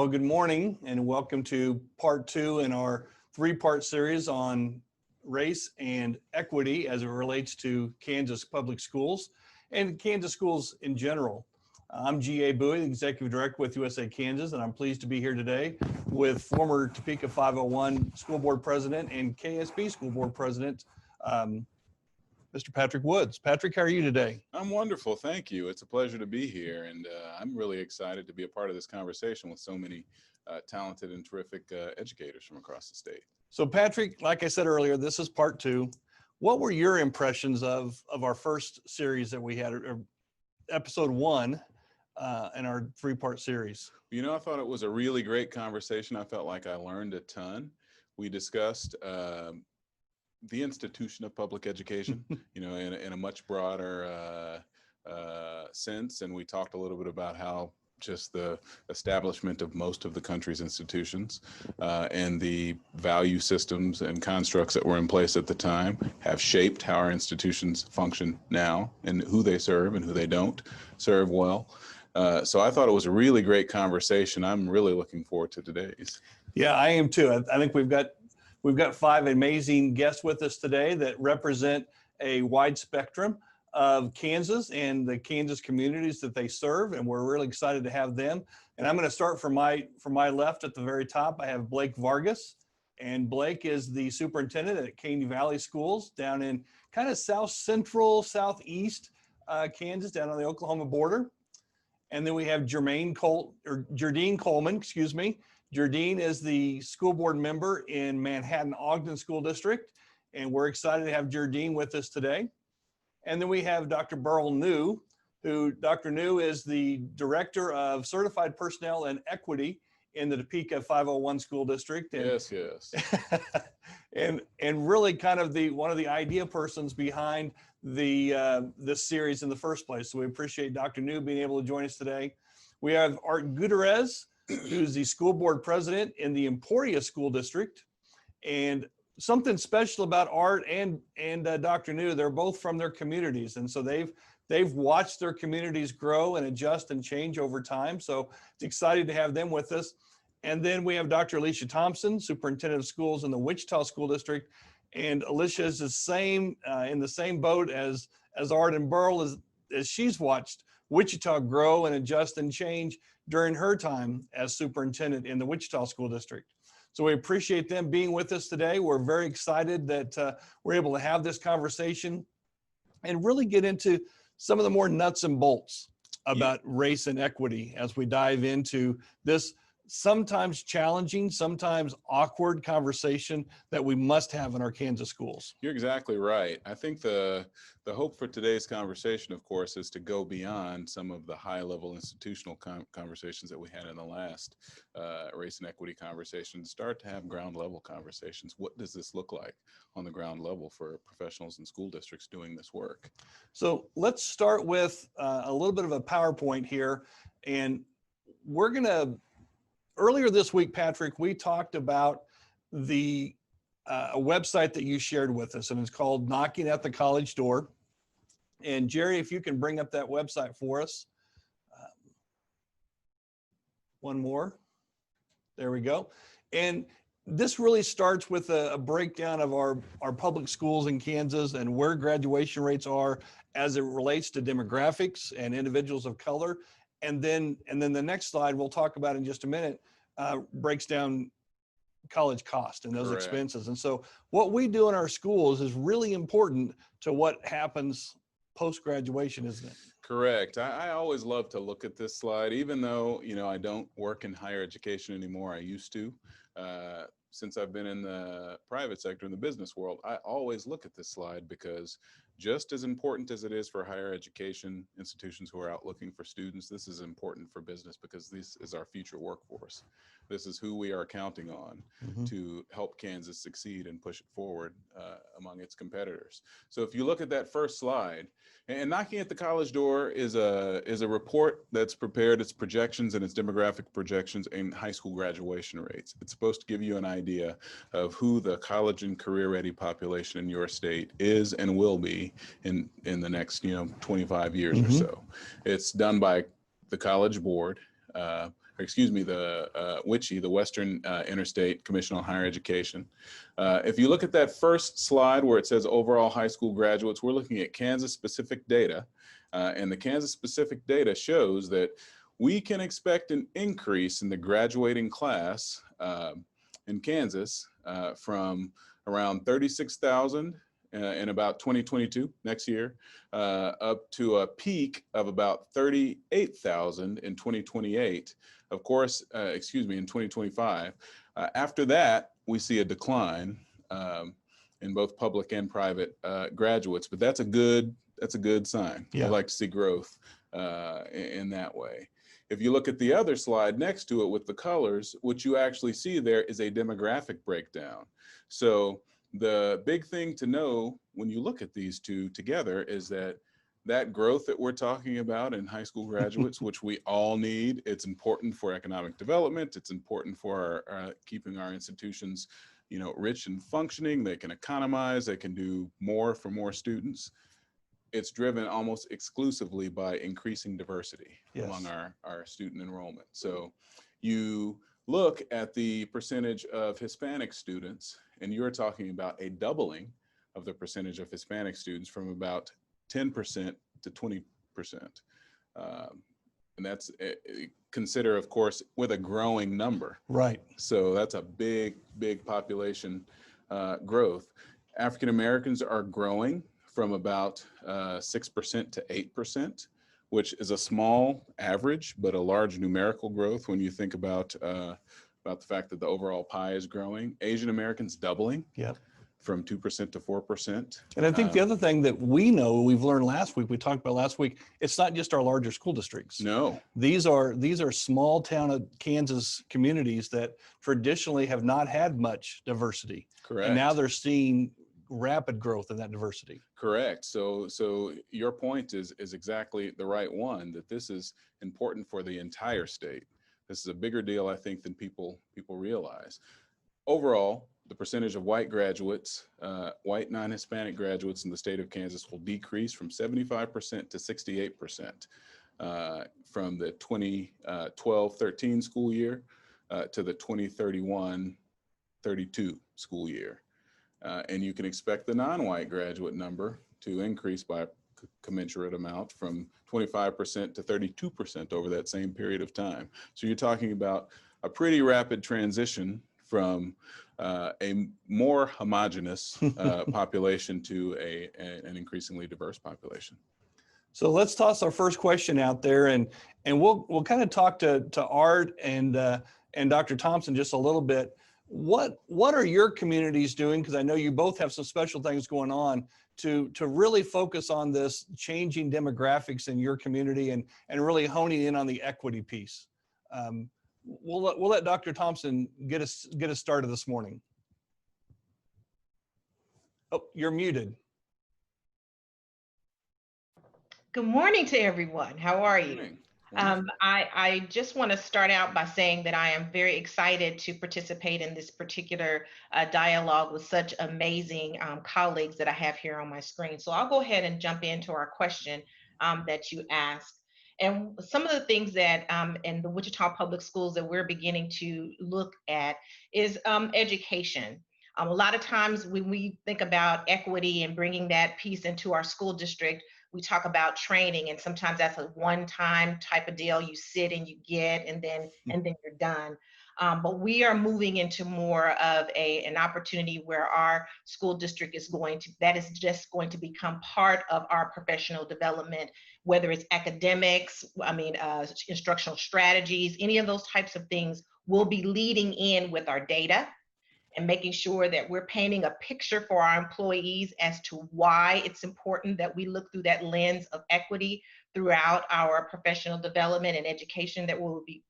Well, good morning and welcome to part 2 in our 3-part series on race and equity as it relates to Kansas public schools and Kansas schools in general. I'm G.A. Bowie, the Executive Director with USA Kansas, and I'm pleased to be here today with former Topeka 501 School Board President and KSB School Board President, Mr. Patrick Woods. Patrick, how are you today? I'm wonderful, thank you. It's a pleasure to be here, and I'm really excited to be a part of this conversation with so many talented and terrific educators from across the state. So Patrick, like I said earlier, this is part 2. What were your impressions of our first series that we had, or episode 1 in our 3-part series? You know, I thought it was a really great conversation. I felt like I learned a ton. We discussed the institution of public education, you know, in a much broader sense. And we talked a little bit about how just the establishment of most of the country's institutions and the value systems and constructs that were in place at the time have shaped how our institutions function now and who they serve and who they don't serve well. So I thought it was a really great conversation. I'm really looking forward to today's. Yeah, I am too. I think we've got 5 amazing guests with us today that represent a wide spectrum of Kansas and the Kansas communities that they serve, and we're really excited to have them. And I'm going to start from my left at the very top. I have Blake Vargas, and Blake is the superintendent at Caney Valley Schools down in kind of south central, southeast Kansas, down on the Oklahoma border. And then we have Jardine Coleman, excuse me. Jardine is the school board member in Manhattan-Ogden School District, and we're excited to have Jardine with us today. And then we have Dr. Burl New, who Dr. New is the Director of Certified Personnel and Equity in the Topeka 501 School District. And, yes. and really kind of one of the idea persons behind this series in the first place. So we appreciate Dr. New being able to join us today. We have Art Gutierrez, who's the school board president in the Emporia School District. And something special about Art and Dr. New, they're both from their communities. And so they've watched their communities grow and adjust and change over time. So it's exciting to have them with us. And then we have Dr. Alicia Thompson, superintendent of schools in the Wichita School District. And Alicia is the same, in the same boat as Art and Burl, as she's watched Wichita grow and adjust and change during her time as superintendent in the Wichita School District. So we appreciate them being with us today. We're very excited that we're able to have this conversation and really get into some of the more nuts and bolts about race and equity as we dive into this sometimes challenging, sometimes awkward conversation that we must have in our Kansas schools. You're exactly right. I think the hope for today's conversation, of course, is to go beyond some of the high-level institutional conversations that we had in the last race and equity conversation, start to have ground-level conversations. What does this look like on the ground level for professionals and school districts doing this work? So let's start with a little bit of a PowerPoint here. And we're going to, earlier this week, Patrick, we talked about a website that you shared with us, and it's called Knocking at the College Door. And Jerry, if you can bring up that website for us. One more. There we go. And this really starts with a breakdown of our public schools in Kansas and where graduation rates are as it relates to demographics and individuals of color. And then the next slide we'll talk about in just a minute breaks down college cost and those Correct. Expenses. And so what we do in our schools is really important to what happens post-graduation, isn't it? Correct. I always love to look at this slide, even though, you know, I don't work in higher education anymore. I used to. Since I've been in the private sector, in the business world, I always look at this slide because just as important as it is for higher education institutions who are out looking for students, this is important for business because this is our future workforce. This is who we are counting on to help Kansas succeed and push it forward among its competitors. So if you look at that first slide, and Knocking at the College Door is a report that's prepared, its projections and its demographic projections in high school graduation rates. It's supposed to give you an idea of who the college and career ready population in your state is and will be in the next 25 years or so. It's done by the College Board. the WICHE, the Western Interstate Commission on Higher Education. If you look at that first slide where it says overall high school graduates, we're looking at Kansas-specific data. And the Kansas-specific data shows that we can expect an increase in the graduating class in Kansas from around 36,000 in about 2022, next year, up to a peak of about 38,000 in 2028. Of course, in 2025. After that, we see a decline in both public and private graduates, but that's a good sign. Yeah. I'd like to see growth in that way. If you look at the other slide next to it with the colors, what you actually see there is a demographic breakdown. So the big thing to know when you look at these two together is that growth that we're talking about in high school graduates, which we all need, it's important for economic development. It's important for keeping our institutions, rich and functioning. They can economize, they can do more for more students. It's driven almost exclusively by increasing diversity among our student enrollment. So you look at the percentage of Hispanic students, and you're talking about a doubling of the percentage of Hispanic students from about 10% to 20%. And that's, consider, of course, with a growing number. Right. So that's a big population growth. African Americans are growing from about 6% to 8%, which is a small average, but a large numerical growth when you think about the fact that the overall pie is growing. Asian Americans doubling. Yep. From 2% to 4%. And I think the other thing that we know, we've learned last week, we talked about last week, it's not just our larger school districts. No. These are small town Kansas communities that traditionally have not had much diversity. Correct. And now they're seeing rapid growth in that diversity. Correct. So your point is exactly the right one, that this is important for the entire state. This is a bigger deal, I think, than people realize. Overall, the percentage of white graduates, white non-Hispanic graduates in the state of Kansas will decrease from 75% to 68% from the 2012-13 school year to the 2031-32 school year. And you can expect the non-white graduate number to increase by a commensurate amount from 25% to 32% over that same period of time. So you're talking about a pretty rapid transition from a more homogeneous population to an increasingly diverse population. So let's toss our first question out there, and we'll kind of talk to Art and Dr. Thompson just a little bit. What are your communities doing? Because I know you both have some special things going on to really focus on this changing demographics in your community and really honing in on the equity piece. We'll let Dr. Thompson get us started this morning. Oh, you're muted. Good morning to everyone. How are you? I just want to start out by saying that I am very excited to participate in this particular dialogue with such amazing colleagues that I have here on my screen. So I'll go ahead and jump into our question that you asked. And some of the things that in the Wichita Public Schools that we're beginning to look at is education. A lot of times when we think about equity and bringing that piece into our school district, we talk about training, and sometimes that's a one-time type of deal. You sit and you get, and then you're done. But we are moving into more of an opportunity where our school district is just going to become part of our professional development, whether it's academics, instructional strategies, any of those types of things. We'll be leading in with our data and making sure that we're painting a picture for our employees as to why it's important that we look through that lens of equity throughout our professional development and education that we'll be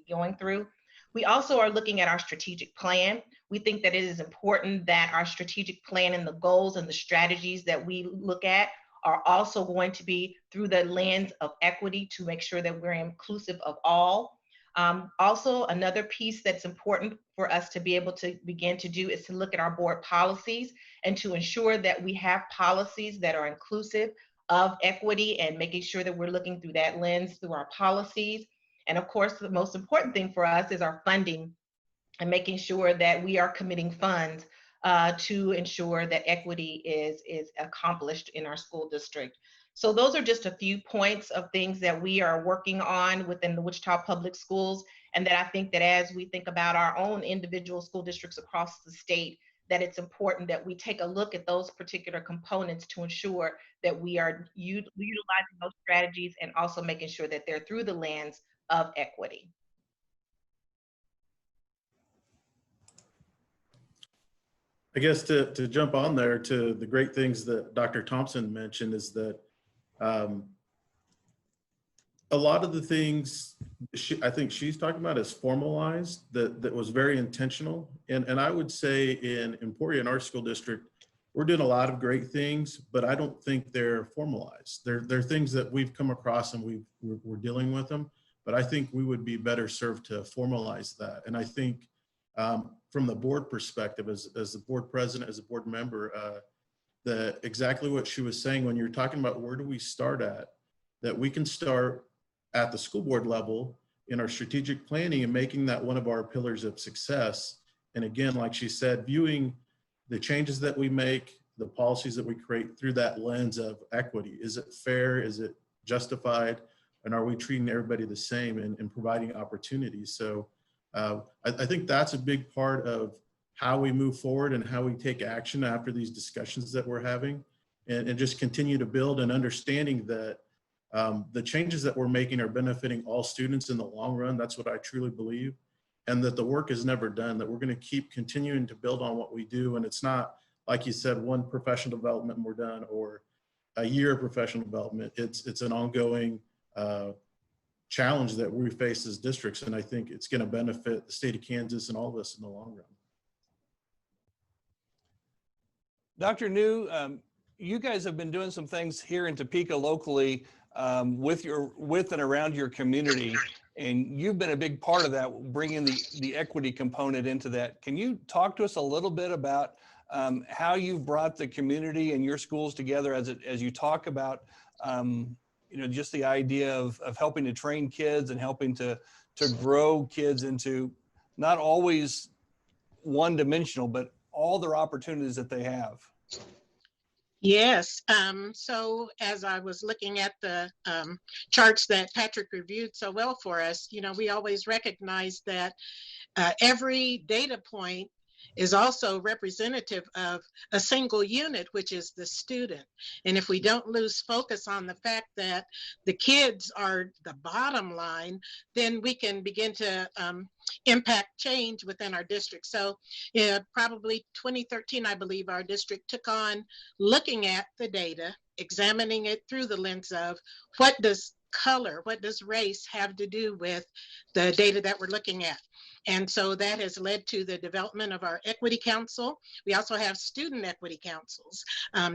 going through. We also are looking at our strategic plan. We think that it is important that our strategic plan and the goals and the strategies that we look at are also going to be through the lens of equity to make sure that we're inclusive of all. Also, another piece that's important for us to be able to begin to do is to look at our board policies and to ensure that we have policies that are inclusive of equity and making sure that we're looking through that lens through our policies. And of course, the most important thing for us is our funding and making sure that we are committing funds to ensure that equity is accomplished in our school district. So those are just a few points of things that we are working on within the Wichita Public Schools, and that I think that as we think about our own individual school districts across the state, that it's important that we take a look at those particular components to ensure that we are utilizing those strategies and also making sure that they're through the lens of equity. I guess to jump on there to the great things that Dr. Thompson mentioned is that a lot of the things I think she's talking about is formalized, that was very intentional. And I would say in Emporia, in our school district, we're doing a lot of great things, but I don't think they're formalized. They're things that we've come across and we're dealing with them, but I think we would be better served to formalize that. And I think from the board perspective, as the board president, as a board member, exactly what she was saying when you're talking about where do we start at, that we can start at the school board level in our strategic planning and making that one of our pillars of success. And again, like she said, viewing the changes that we make, the policies that we create through that lens of equity. Is it fair? Is it justified? And are we treating everybody the same and providing opportunities? So I think that's a big part of how we move forward and how we take action after these discussions that we're having, and just continue to build an understanding that the changes that we're making are benefiting all students in the long run. That's what I truly believe. And that the work is never done, that we're going to keep continuing to build on what we do. And it's not, like you said, one professional development and we're done, or a year of professional development. It's an ongoing challenge that we face as districts. And I think it's going to benefit the state of Kansas and all of us in the long run. Dr. New, you guys have been doing some things here in Topeka locally with and around your community, and you've been a big part of that, bringing the equity component into that. Can you talk to us a little bit about how you've brought the community and your schools together as you talk about just the idea of helping to train kids and helping to grow kids into not always one-dimensional, but all their opportunities that they have? Yes. So as I was looking at the charts that Patrick reviewed so well for us, we always recognize that every data point is also representative of a single unit, which is the student. And if we don't lose focus on the fact that the kids are the bottom line, then we can begin to impact change within our district. So probably 2013, I believe our district took on looking at the data, examining it through the lens of what does color, what does race have to do with the data that we're looking at. And so that has led to the development of our equity council. We also have student equity councils.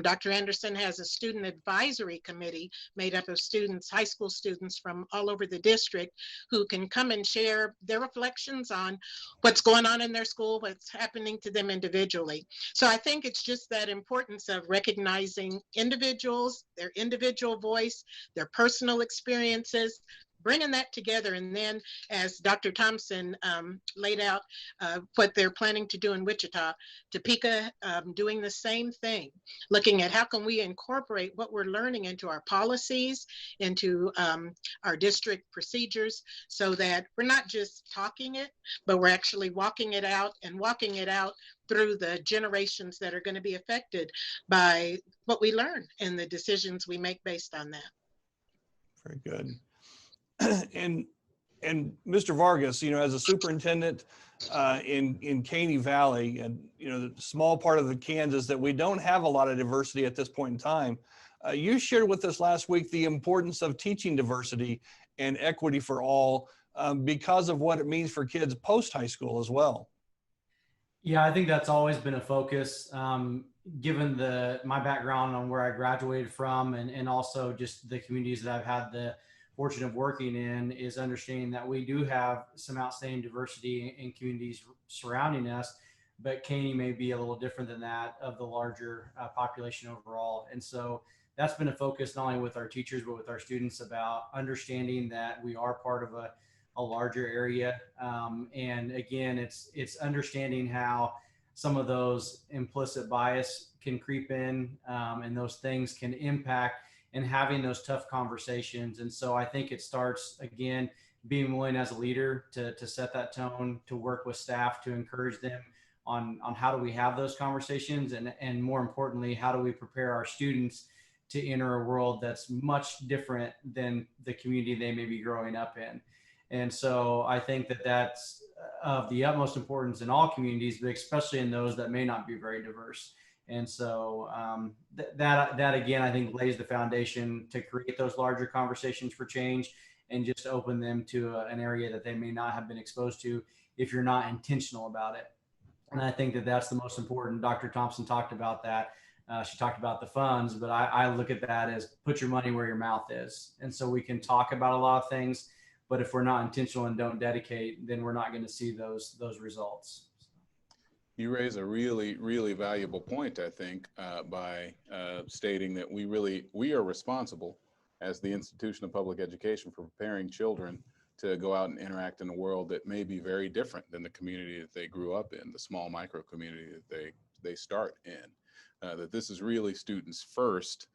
Dr. Anderson has a student advisory committee made up of students, high school students from all over the district, who can come and share their reflections on what's going on in their school, what's happening to them individually. So I think it's just that importance of recognizing individuals, their individual voice, their personal experiences, bringing that together. And then, as Dr. Thompson laid out what they're planning to do in Wichita, Topeka doing the same thing, looking at how can we incorporate what we're learning into our policies, into our district procedures, so that we're not just talking it, but we're actually walking it out, and walking it out through the generations that are going to be affected by what we learn and the decisions we make based on that. Very good. And Mr. Vargas, as a superintendent in Caney Valley, and the small part of the Kansas that we don't have a lot of diversity at this point in time, you shared with us last week the importance of teaching diversity and equity for all because of what it means for kids post high school as well. Yeah, I think that's always been a focus, given my background on where I graduated from, and also just the communities that I've had the fortune of working in, is understanding that we do have some outstanding diversity in communities surrounding us, but Caney may be a little different than that of the larger population overall. And so that's been a focus not only with our teachers, but with our students, about understanding that we are part of a larger area. And again, it's understanding how some of those implicit bias can creep in, and those things can impact, and having those tough conversations. And so I think it starts, again, being willing as a leader to set that tone, to work with staff, to encourage them on how do we have those conversations, and more importantly, how do we prepare our students to enter a world that's much different than the community they may be growing up in. And so I think that that's of the utmost importance in all communities, but especially in those that may not be very diverse. And so that again, I think lays the foundation to create those larger conversations for change, and just open them to an area that they may not have been exposed to if you're not intentional about it. And I think that that's the most important. Dr. Thompson talked about that. She talked about the funds, but I look at that as put your money where your mouth is. And so we can talk about a lot of things, but if we're not intentional and don't dedicate, then we're not going to see those results. You raise a really, really valuable point, I think, by stating that we are responsible as the institution of public education for preparing children to go out and interact in a world that may be very different than the community that they grew up in, the small micro community that they start in. That this is really students' first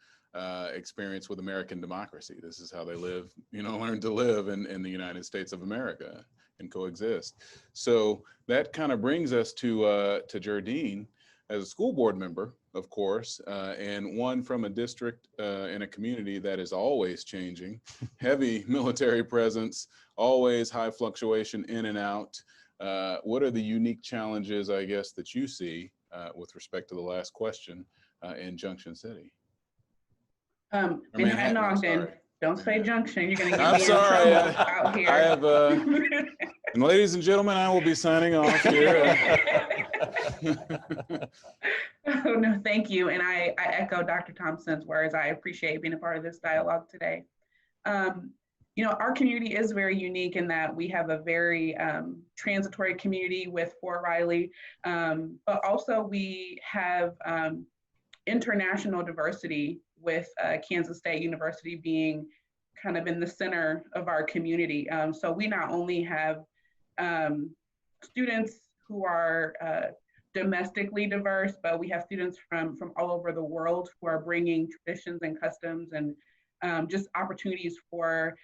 experience with American democracy. This is how they live, learn to live in the United States of America and coexist. So that kind of brings us to Jardine as a school board member, of course, and one from a district in a community that is always changing, heavy military presence, always high fluctuation in and out. What are the unique challenges, I guess, that you see with respect to the last question in Junction City? Manhattan, Ogden. Don't say Junction. You're going to get I'm me sorry, in trouble out here. I have, and ladies and gentlemen, I will be signing off here. Oh, no, thank you. And I echo Dr. Thompson's words. I appreciate being a part of this dialogue today. Our community is very unique in that we have a very transitory community with Fort Riley, but also we have international diversity with Kansas State University being kind of in the center of our community. So we not only have students who are domestically diverse, but we have students from all over the world who are bringing traditions and customs and just opportunities for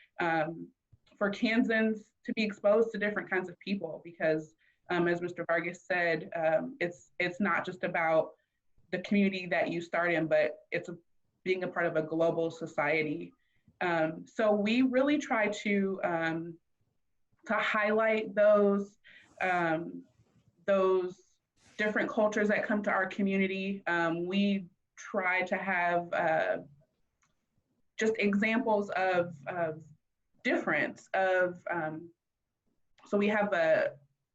Kansans to be exposed to different kinds of people, because as Mr. Vargas said, it's not just about the community that you start in, but it's being a part of a global society. So we really try to highlight those different cultures that come to our community. We try to have just examples of difference of, so we have a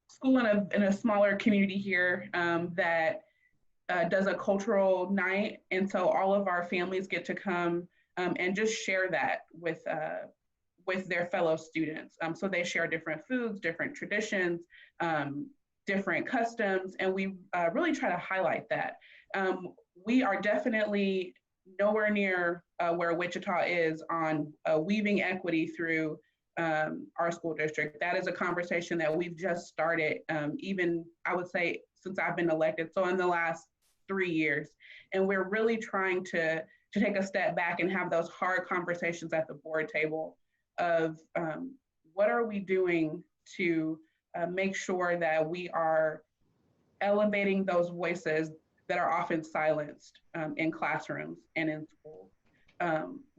school in a smaller community here that does a cultural night. And so all of our families get to come and just share that with their fellow students. So they share different foods, different traditions, different customs, and we really try to highlight that. We are definitely nowhere near where Wichita is on weaving equity through our school district. That is a conversation that we've just started, even I would say since I've been elected, so in the last 3 years. And we're really trying to take a step back and have those hard conversations at the board table of what are we doing to make sure that we are elevating those voices that are often silenced in classrooms and in school.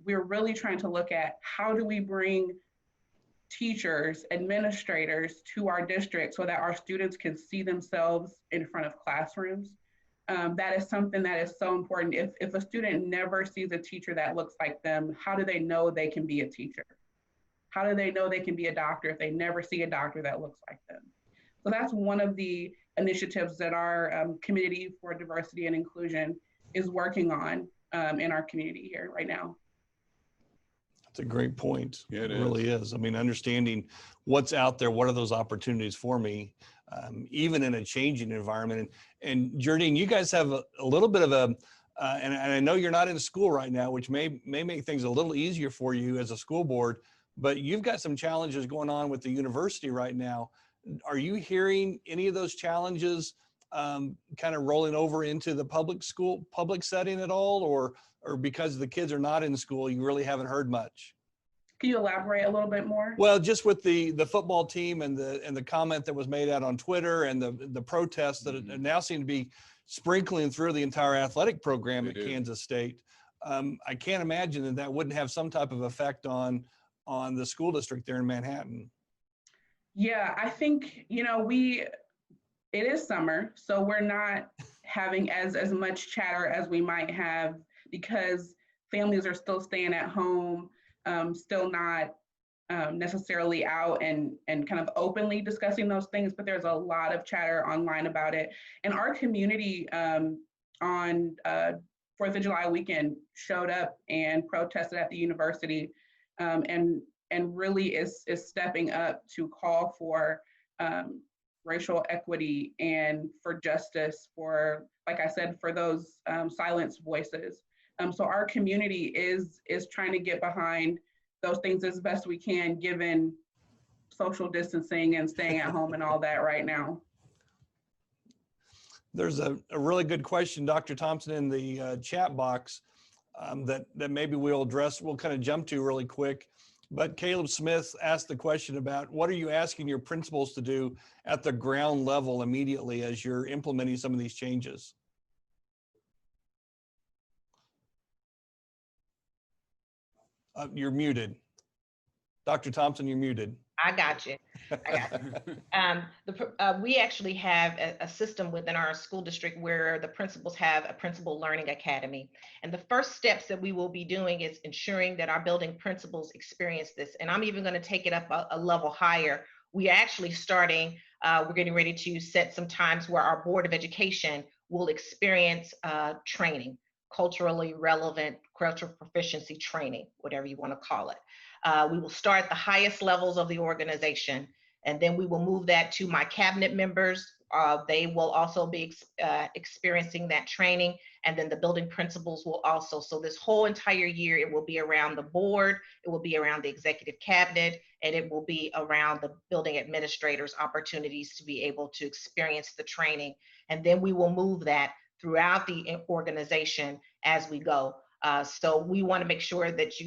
We're really trying to look at how do we bring teachers, administrators to our district so that our students can see themselves in front of classrooms. That is something that is so important. If a student never sees a teacher that looks like them, how do they know they can be a teacher? How do they know they can be a doctor if they never see a doctor that looks like them? So that's one of the initiatives that our Committee for Diversity and Inclusion is working on in our community here right now. That's a great point. Yeah, it really is. I mean, understanding what's out there, what are those opportunities for me, even in a changing environment. And Jardine, you guys have a little bit of a, and I know you're not in school right now, which may make things a little easier for you as a school board, but you've got some challenges going on with the university right now. Are you hearing any of those challenges kind of rolling over into the public setting at all, or because the kids are not in school, you really haven't heard much? Can you elaborate a little bit more? Well, just with the football team and the comment that was made out on Twitter and the protests that now seem to be sprinkling through the entire athletic program at Kansas State. I can't imagine that wouldn't have some type of effect on the school district there in Manhattan. Yeah, I think, it is summer, so we're not having as much chatter as we might have because families are still staying at home, still not necessarily out and kind of openly discussing those things, but there's a lot of chatter online about it. And our community on 4th of July weekend showed up and protested at the university, and really is stepping up to call for racial equity and for justice, for, like I said, for those silenced voices. So our community is trying to get behind those things as best we can, given social distancing and staying at home and all that right now. There's a really good question, Dr. Thompson, in the chat box that maybe we'll address. We'll kind of jump to really quick. But Caleb Smith asked the question about what are you asking your principals to do at the ground level immediately as you're implementing some of these changes? You're muted. Dr. Thompson, you're muted. I got you. We actually have a system within our school district where the principals have a principal learning academy. And the first steps that we will be doing is ensuring that our building principals experience this. And I'm even going to take it up a level higher. We are actually starting, we're getting ready to set some times where our Board of Education will experience training, culturally relevant, cultural proficiency training, whatever you want to call it. We will start at the highest levels of the organization, and then we will move that to my cabinet members. They will also be experiencing that training, and then the building principals will also. So this whole entire year, it will be around the board, it will be around the executive cabinet, and it will be around the building administrators' opportunities to be able to experience the training. And then we will move that throughout the organization as we go. So we want to make sure that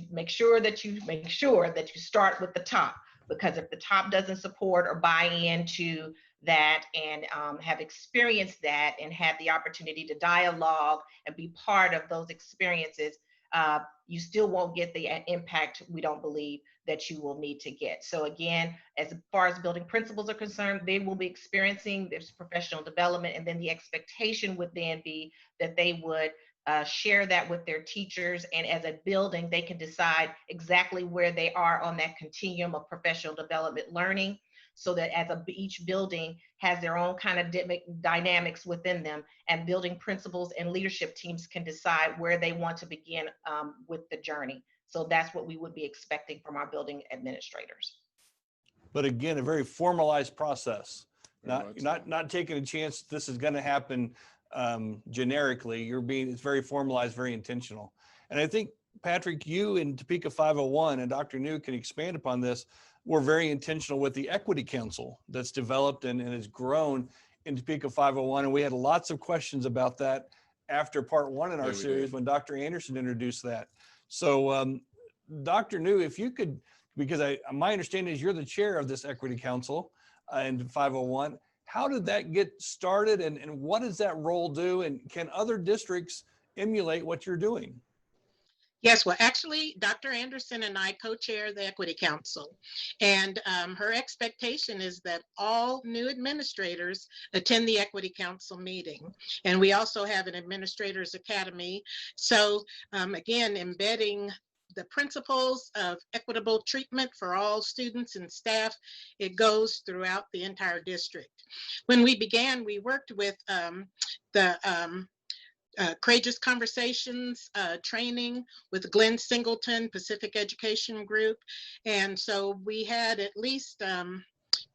you start with the top, because if the top doesn't support or buy into that and have experienced that and had the opportunity to dialogue and be part of those experiences, you still won't get the impact, we don't believe, that you will need to get. So again, as far as building principals are concerned, they will be experiencing this professional development, and then the expectation would then be that they would share that with their teachers, and as a building, they can decide exactly where they are on that continuum of professional development learning, so that as each building has their own kind of dynamics within them, and building principals and leadership teams can decide where they want to begin with the journey. So that's what we would be expecting from our building administrators. But again, a very formalized process, not taking a chance this is going to happen generically. It's very formalized, very intentional. And I think, Patrick, you in Topeka 501 and Dr. New can expand upon this. We're very intentional with the Equity Council that's developed and has grown in Topeka 501. And we had lots of questions about that after part one in our series when Dr. Anderson introduced that. So Dr. New, if you could, because my understanding is you're the chair of this Equity Council in 501. How did that get started, and what does that role do? And can other districts emulate what you're doing? Yes, well, actually, Dr. Anderson and I co-chair the Equity Council, and her expectation is that all new administrators attend the Equity Council meeting. And we also have an Administrators Academy. So again, embedding the principles of equitable treatment for all students and staff, it goes throughout the entire district. When we began, we worked with the Courageous Conversations training with Glenn Singleton, Pacific Education Group. And so we had at least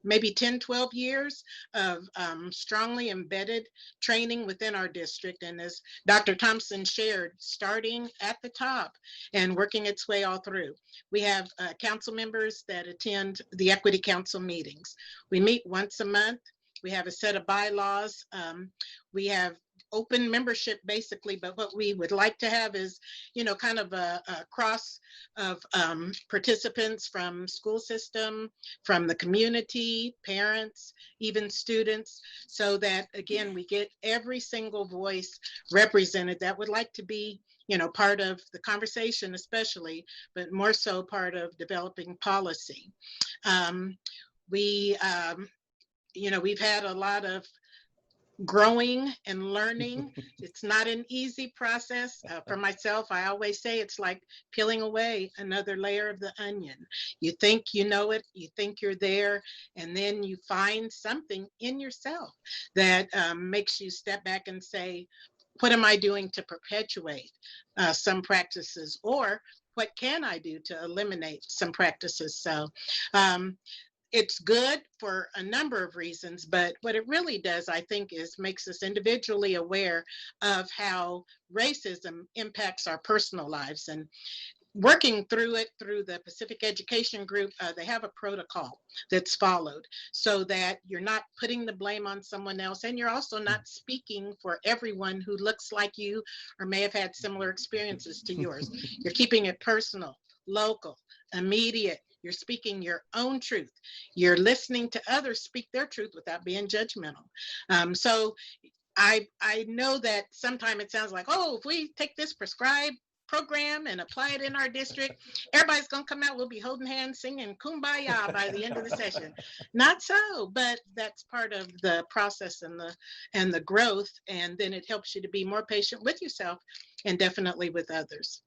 maybe 10, 12 years of strongly embedded training within our district. And as Dr. Thompson shared, starting at the top and working its way all through. We have council members that attend the Equity Council meetings. We meet once a month. We have a set of bylaws. We have open membership basically, but what we would like to have is, kind of a cross of participants from school system, from the community, parents, even students, so that again, we get every single voice represented that would like to be, part of the conversation especially, but more so part of developing policy. We've had a lot of growing and learning. It's not an easy process. For myself, I always say it's like peeling away another layer of the onion. You think you know it, you think you're there, and then you find something in yourself that makes you step back and say, what am I doing to perpetuate some practices, or what can I do to eliminate some practices? So it's good for a number of reasons, but what it really does, I think, is makes us individually aware of how racism impacts our personal lives. And working through it through the Pacific Education Group, they have a protocol that's followed so that you're not putting the blame on someone else, and you're also not speaking for everyone who looks like you or may have had similar experiences to yours. You're keeping it personal, local, immediate. You're speaking your own truth. You're listening to others speak their truth without being judgmental. So I know that sometimes it sounds like, oh, if we take this prescribed program and apply it in our district, everybody's going to come out, we'll be holding hands, singing Kumbaya by the end of the session. Not so, but that's part of the process and the growth. And then it helps you to be more patient with yourself and definitely with others.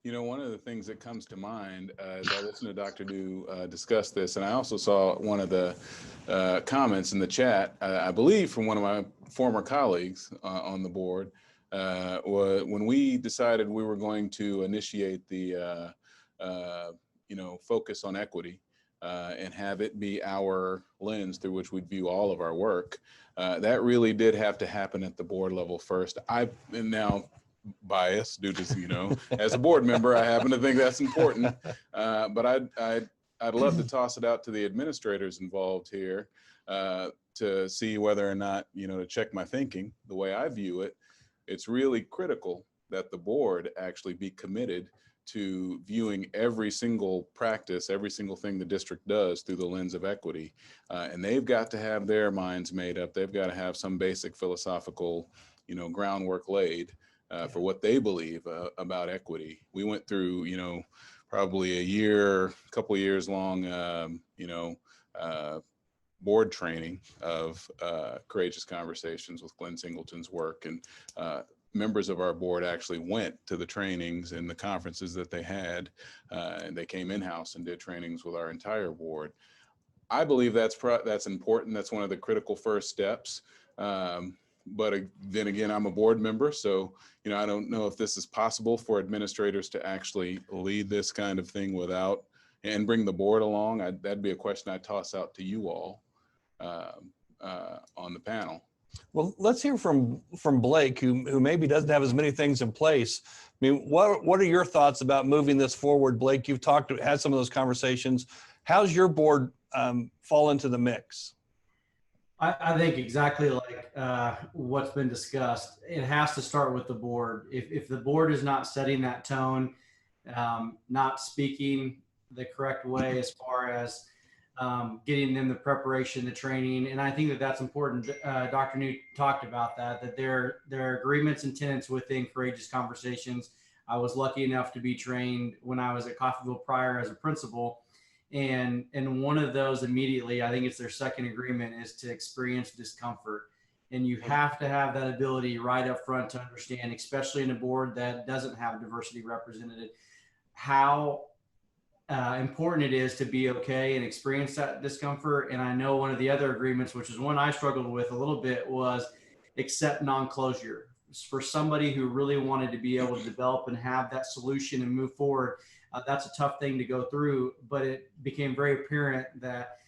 One of the things that comes to mind as I listen to Dr. New discuss this, and I also saw one of the comments in the chat, I believe from one of my former colleagues on the board, was when we decided we were going to initiate the, focus on equity and have it be our lens through which we view all of our work. That really did have to happen at the board level first. And now, bias due to, as a board member, I happen to think that's important. But I'd love to toss it out to the administrators involved here to see whether or not, to check my thinking. The way I view it, it's really critical that the board actually be committed to viewing every single practice, every single thing the district does through the lens of equity. And they've got to have their minds made up. They've got to have some basic philosophical, groundwork laid for what they believe about equity. We went through, probably a couple of years long, board training of Courageous Conversations with Glenn Singleton's work. And members of our board actually went to the trainings and the conferences that they had, and they came in-house and did trainings with our entire board. I believe that's important. That's one of the critical first steps. But then again, I'm a board member, so I don't know if this is possible for administrators to actually lead this kind of thing without and bring the board along. That'd be a question I'd toss out to you all on the panel. Well, let's hear from Blake, who maybe doesn't have as many things in place. I mean, what are your thoughts about moving this forward? Blake, you've had some of those conversations. How's your board fall into the mix? I think exactly like what's been discussed. It has to start with the board. If the board is not setting that tone, not speaking the correct way as far as getting them the preparation, the training, and I think that that's important. Dr. New talked about that there are agreements and tenets within Courageous Conversations. I was lucky enough to be trained when I was at Coffeyville prior as a principal. And one of those immediately, I think it's their second agreement, is to experience discomfort. And you have to have that ability right up front to understand, especially in a board that doesn't have diversity represented, how important it is to be okay and experience that discomfort. And I know one of the other agreements, which is one I struggled with a little bit, was accept non-closure. For somebody who really wanted to be able to develop and have that solution and move forward, that's a tough thing to go through, but it became very apparent that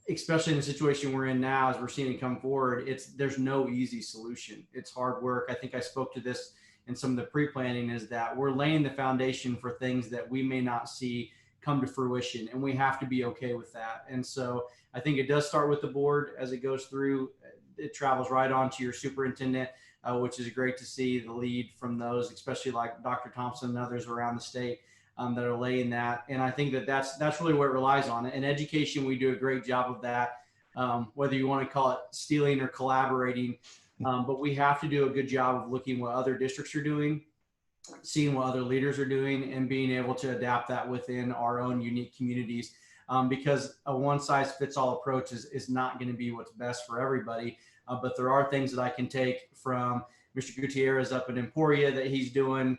especially in the situation we're in now, as we're seeing it come forward, there's no easy solution. It's hard work. I think I spoke to this in some of the pre-planning, is that we're laying the foundation for things that we may not see come to fruition, and we have to be okay with that. And so I think it does start with the board. As it goes through, it travels right on to your superintendent, which is great to see the lead from those, especially like Dr. Thompson and others around the state that are laying that. And I think that that's really what it relies on. In education, we do a great job of that, whether you want to call it stealing or collaborating. But we have to do a good job of looking what other districts are doing, seeing what other leaders are doing, and being able to adapt that within our own unique communities. Because a one-size-fits-all approach is not going to be what's best for everybody. But there are things that I can take from Mr. Gutierrez up in Emporia that he's doing,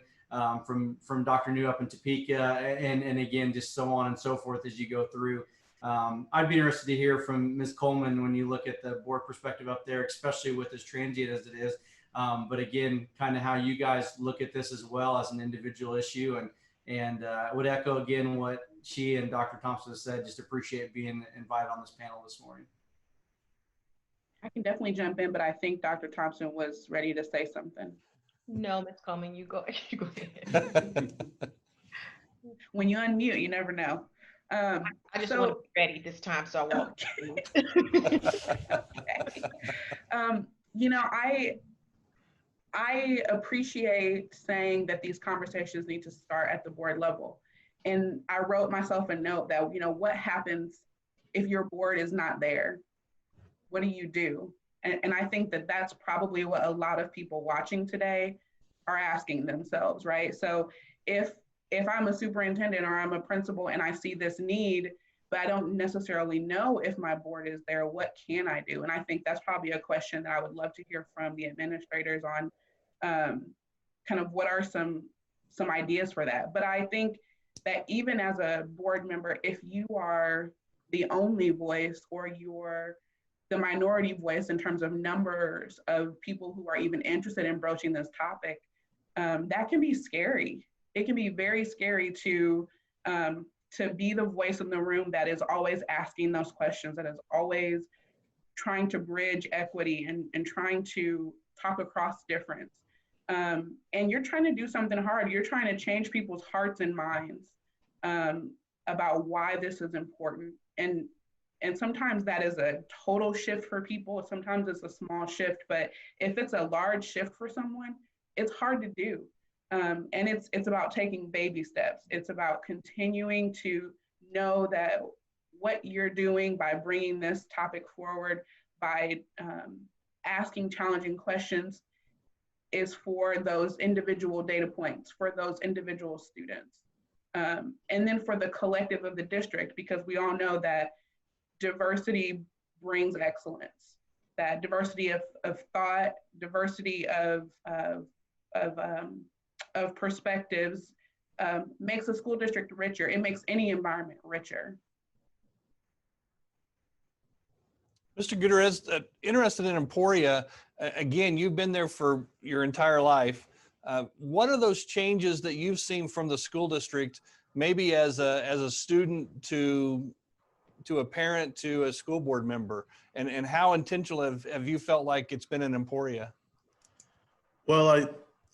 from Dr. New up in Topeka, and again, just so on and so forth as you go through. I'd be interested to hear from Ms. Coleman when you look at the board perspective up there, especially with as transient as it is. But again, kind of how you guys look at this as well as an individual issue. And I would echo again what she and Dr. Thompson said, just appreciate being invited on this panel this morning. I can definitely jump in, but I think Dr. Thompson was ready to say something. No, Ms. Coleman, you go ahead. When you unmute, you never know. I just want to be ready this time, so I won't. Okay. You know, I appreciate saying that these conversations need to start at the board level. And I wrote myself a note that, you know, what happens if your board is not there? What do you do? And I think that that's probably what a lot of people watching today are asking themselves, right? So if I'm a superintendent or I'm a principal and I see this need, but I don't necessarily know if my board is there, what can I do? And I think that's probably a question that I would love to hear from the administrators on, kind of what are some ideas for that. But I think that even as a board member, if you are the only voice or you're the minority voice in terms of numbers of people who are even interested in broaching this topic, that can be scary. It can be very scary to be the voice in the room that is always asking those questions, that is always trying to bridge equity and trying to talk across difference. And you're trying to do something hard. You're trying to change people's hearts and minds about why this is important. And sometimes that is a total shift for people. Sometimes it's a small shift, but if it's a large shift for someone, it's hard to do. And it's about taking baby steps. It's about continuing to know that what you're doing by bringing this topic forward, by asking challenging questions, is for those individual data points, for those individual students. And then for the collective of the district, because we all know that diversity brings excellence, that diversity of thought, diversity of perspectives makes a school district richer. It makes any environment richer. Mr. Gutierrez, interested in Emporia, again, you've been there for your entire life. What are those changes that you've seen from the school district, maybe as a student to a parent to a school board member, and how intentional have you felt like it's been in Emporia? Well,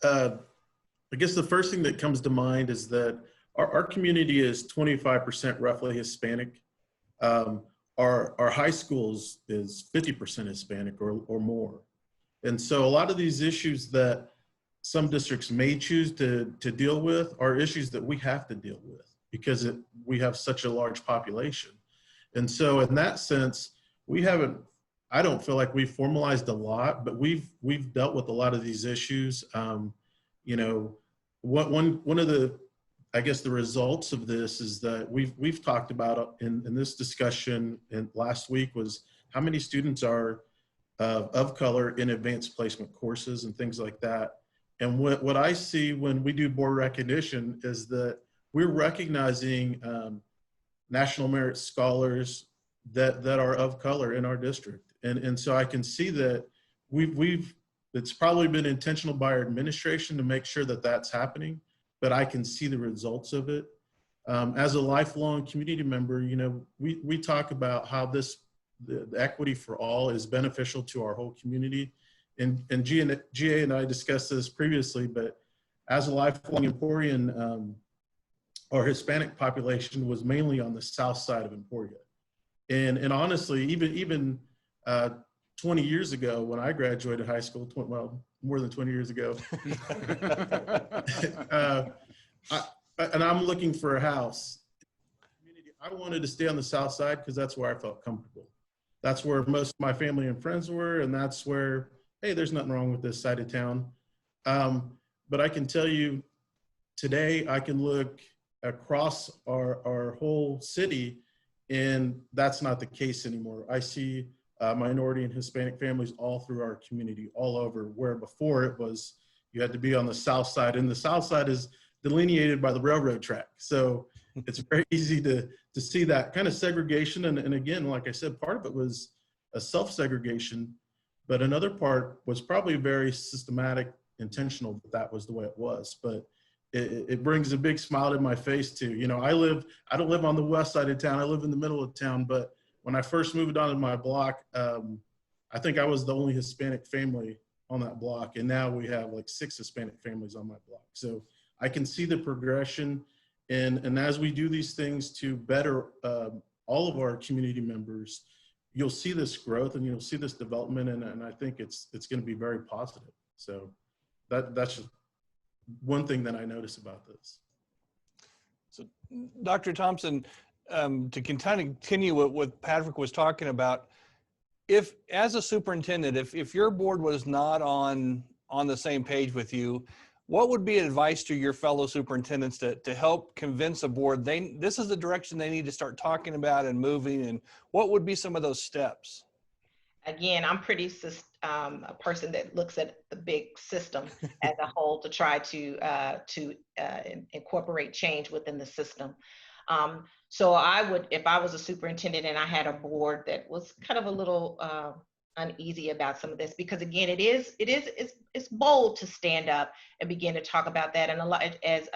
I guess the first thing that comes to mind is that our community is 25% roughly Hispanic. Our high schools is 50% Hispanic or more. And so a lot of these issues that some districts may choose to deal with are issues that we have to deal with because we have such a large population. And so in that sense, I don't feel like we've formalized a lot, but we've dealt with a lot of these issues. You know, one of the, I guess the results of this is that we've talked about in this discussion last week was how many students are of color in advanced placement courses and things like that. And what I see when we do board recognition is that we're recognizing national merit scholars that are of color in our district. And so I can see that it's probably been intentional by our administration to make sure that that's happening, but I can see the results of it. As a lifelong community member, you know, we talk about how this the equity for all is beneficial to our whole community. And GA and I discussed this previously, but as a lifelong Emporian, our Hispanic population was mainly on the south side of Emporia. And honestly, even 20 years ago when I graduated high school, well, more than 20 years ago, and I'm looking for a house. I wanted to stay on the south side because that's where I felt comfortable. That's where most of my family and friends were, and that's where, hey, there's nothing wrong with this side of town. But I can tell you today, I can look across our whole city, and that's not the case anymore. I see minority and Hispanic families all through our community, all over, where before it was you had to be on the south side, and the south side is delineated by the railroad track. So it's very easy to see that kind of segregation. And again, like I said, part of it was a self-segregation, but another part was probably very systematic, intentional that was the way it was. But it brings a big smile to my face too. You know, I don't live on the west side of town. I live in the middle of town. But when I first moved onto my block, I think I was the only Hispanic family on that block. And now we have like 6 Hispanic families on my block. So I can see the progression. And as we do these things to better all of our community members, you'll see this growth and you'll see this development. And I think it's going to be very positive. So that's just one thing that I notice about this. So Dr. Thompson, to continue what Patrick was talking about, if as a superintendent, if your board was not on the same page with you, what would be advice to your fellow superintendents to help convince a board this is the direction they need to start talking about and moving, and what would be some of those steps? Again, I'm pretty a person that looks at the big system as a whole to try to incorporate change within the system. So I would, if I was a superintendent and I had a board that was kind of a little uneasy about some of this, because again, it's bold to stand up and begin to talk about that. And a lot, as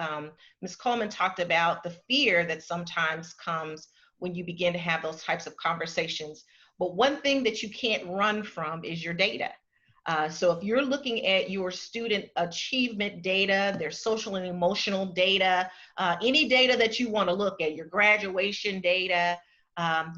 Ms. Coleman talked about, the fear that sometimes comes when you begin to have those types of conversations. But one thing that you can't run from is your data. So if you're looking at your student achievement data, their social and emotional data, any data that you want to look at, your graduation data,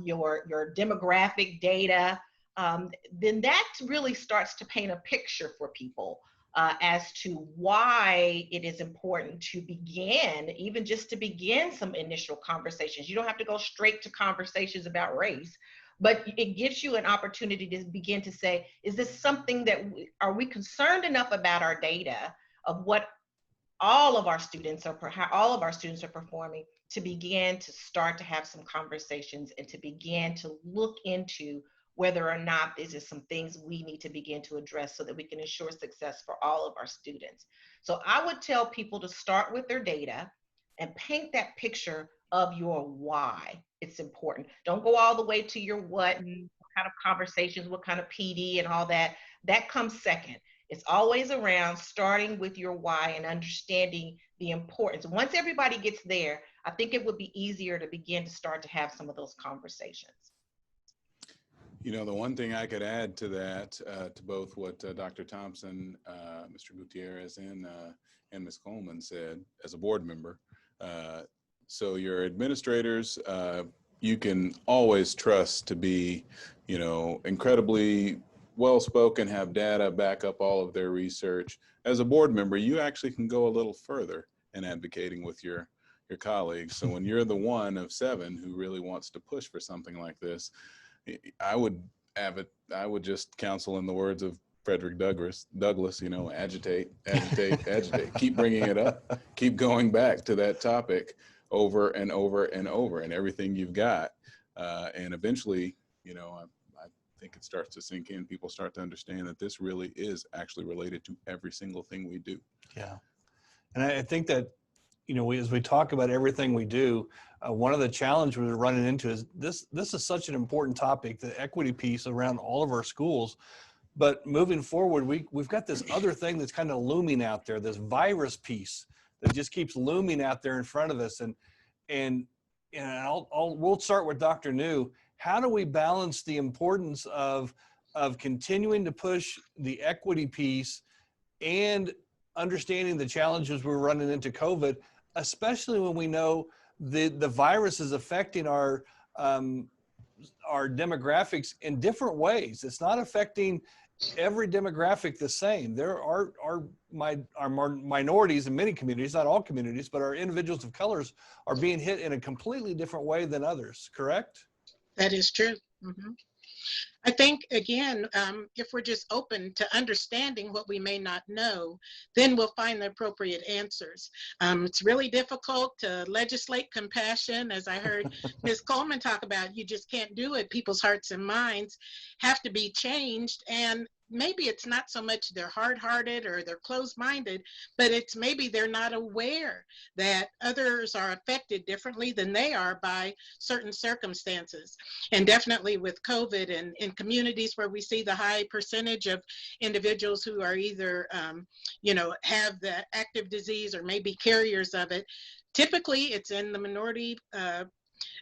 your demographic data, then that really starts to paint a picture for people as to why it is important to begin, even just to begin some initial conversations. You don't have to go straight to conversations about race, but it gives you an opportunity to begin to say, is this something that are we concerned enough about our data of what all of our students are, how all of our students are performing, to begin to start to have some conversations and to begin to look into whether or not these are some things we need to begin to address so that we can ensure success for all of our students. So I would tell people to start with their data and paint that picture of your why it's important. Don't go all the way to your what and what kind of conversations, what kind of PD and all that. That comes second. It's always around starting with your why and understanding the importance. Once everybody gets there, I think it would be easier to begin to start to have some of those conversations. You know, the one thing I could add to that, to both what Dr. Thompson, Mr. Gutierrez, and Ms. Coleman said as a board member, so your administrators, you can always trust to be, you know, incredibly well-spoken, have data, back up all of their research. As a board member, you actually can go a little further in advocating with your colleagues. So when you're the one of 7 who really wants to push for something like this, I would just counsel, in the words of Frederick Douglass, you know, agitate, keep bringing it up, keep going back to that topic over and over and over, and everything you've got. And eventually, you know, I think it starts to sink in. People start to understand that this really is actually related to every single thing we do. Yeah. And I think that, you know, as we talk about everything we do, one of the challenges we're running into is this is such an important topic, the equity piece around all of our schools. But moving forward, we've got this other thing that's kind of looming out there, this virus piece that just keeps looming out there in front of us. And we'll start with Dr. New. how do we balance the importance of continuing to push the equity piece and understanding the challenges we're running into COVID, especially when we know the virus is affecting our demographics in different ways. It's not affecting every demographic the same. There are minorities in many communities, not all communities, but our individuals of colors are being hit in a completely different way than others, correct? That is true. I think, again, if we're just open to understanding what we may not know, then we'll find the appropriate answers. It's really difficult to legislate compassion. As I heard Ms. Coleman talk about, you just can't do it. People's hearts and minds have to be changed. And maybe it's not so much they're hard-hearted or they're closed-minded, but it's maybe they're not aware that others are affected differently than they are by certain circumstances. And definitely with COVID and in communities where we see the high percentage of individuals who are either, have the active disease or maybe carriers of it, typically it's in the minority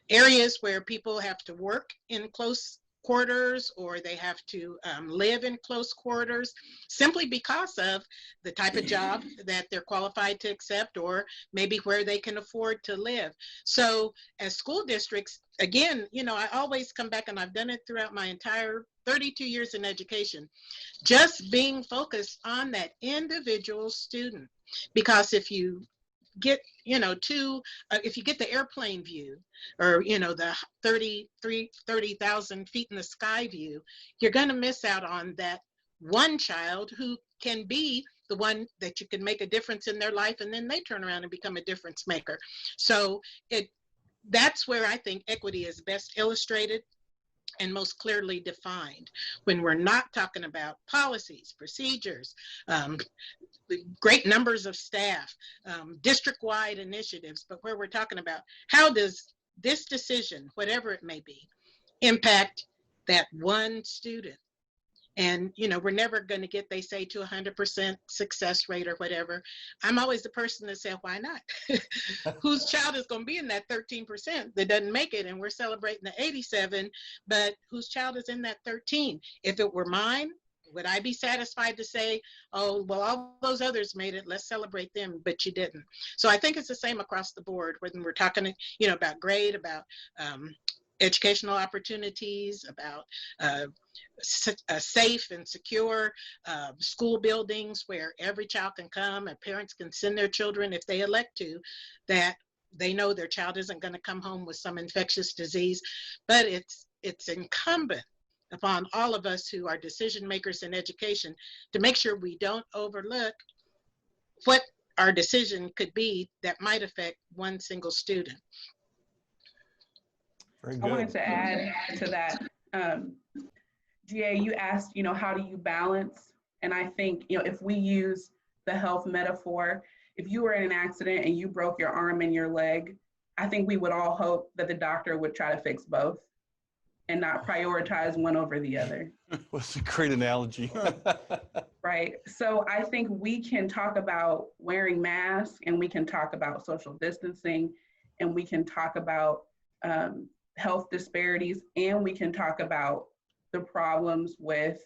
areas where people have to work in close quarters or they have to live in close quarters simply because of the type of job that they're qualified to accept or maybe where they can afford to live. So as school districts, again, I always come back, and I've done it throughout my entire 32 years in education, just being focused on that individual student. Because if you get, if you get the airplane view or, the 30,000 feet in the sky view, you're going to miss out on that one child who can be the one that you can make a difference in their life, and then they turn around and become a difference maker. So that's where I think equity is best illustrated and most clearly defined, when we're not talking about policies, procedures, great numbers of staff, district-wide initiatives, but where we're talking about how does this decision, whatever it may be, impact that one student. And, we're never going to get, they say, to 100% success rate or whatever. I'm always the person that said, why not? Whose child is going to be in that 13% that doesn't make it? And we're celebrating the 87, but whose child is in that 13? If it were mine, would I be satisfied to say, oh, well, all those others made it, let's celebrate them, but you didn't. So I think it's the same across the board when we're talking, about grade, about educational opportunities, about safe and secure school buildings where every child can come and parents can send their children if they elect to, that they know their child isn't going to come home with some infectious disease. But it's incumbent upon all of us who are decision makers in education to make sure we don't overlook what our decision could be that might affect one single student. Very good. I wanted to add to that. GA, you asked, how do you balance? And I think, if we use the health metaphor, if you were in an accident and you broke your arm and your leg, I think we would all hope that the doctor would try to fix both and not prioritize one over the other. That's a great analogy. Right. So I think we can talk about wearing masks, and we can talk about social distancing, and we can talk about health disparities, and we can talk about the problems with